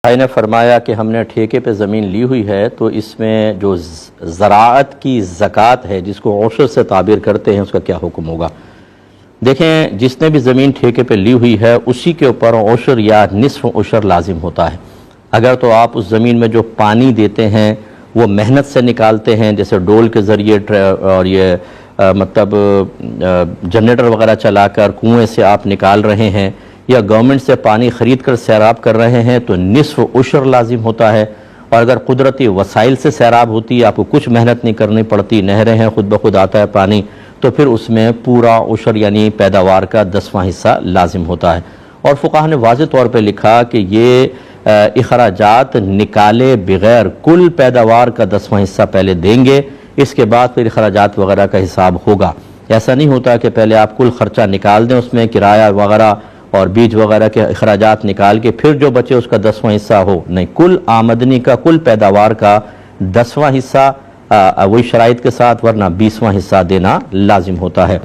بھائی نے فرمایا کہ ہم نے ٹھیکے پہ زمین لی ہوئی ہے تو اس میں جو زراعت کی زکوٰۃ ہے جس کو عشر سے تعبیر کرتے ہیں اس کا کیا حکم ہوگا؟ دیکھیں، جس نے بھی زمین ٹھیکے پہ لی ہوئی ہے اسی کے اوپر عشر یا نصف عشر لازم ہوتا ہے۔ اگر تو آپ اس زمین میں جو پانی دیتے ہیں وہ محنت سے نکالتے ہیں، جیسے ڈول کے ذریعے اور یہ مطلب جنریٹر وغیرہ چلا کر کنویں سے آپ نکال رہے ہیں، یا گورنمنٹ سے پانی خرید کر سیراب کر رہے ہیں تو نصف عشر لازم ہوتا ہے۔ اور اگر قدرتی وسائل سے سیراب ہوتی ہے، آپ کو کچھ محنت نہیں کرنی پڑتی، نہریں ہیں، خود بخود آتا ہے پانی، تو پھر اس میں پورا عشر یعنی پیداوار کا 10واں حصہ لازم ہوتا ہے۔ اور فقہاء نے واضح طور پہ لکھا کہ یہ اخراجات نکالے بغیر کل پیداوار کا 10واں حصہ پہلے دیں گے، اس کے بعد پھر اخراجات وغیرہ کا حساب ہوگا۔ ایسا نہیں ہوتا کہ پہلے آپ کل خرچہ نکال دیں، اس میں کرایہ وغیرہ اور بیج وغیرہ کے اخراجات نکال کے پھر جو بچے اس کا 10واں حصہ ہو۔ نہیں، کل آمدنی کا، کل پیداوار کا 10واں حصہ وہی شرائط کے ساتھ، ورنہ 20واں حصہ دینا لازم ہوتا ہے۔